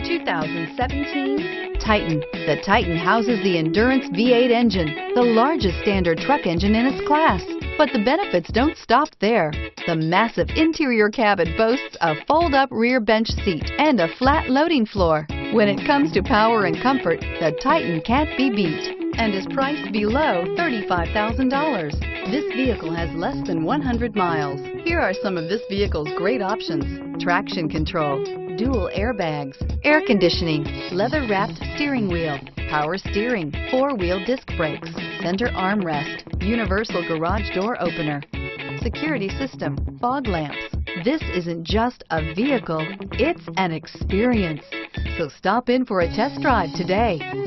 2017 Titan. The Titan houses the Endurance V8 engine, the largest standard truck engine in its class. But the benefits don't stop there. The massive interior cabin boasts a fold-up rear bench seat and a flat loading floor. When it comes to power and comfort, the Titan can't be beat and is priced below $35,000. This vehicle has less than 100 miles. Here are some of this vehicle's great options: traction control, dual airbags, air conditioning, leather-wrapped steering wheel, power steering, four-wheel disc brakes, center armrest, universal garage door opener, security system, fog lamps. This isn't just a vehicle, it's an experience. So stop in for a test drive today.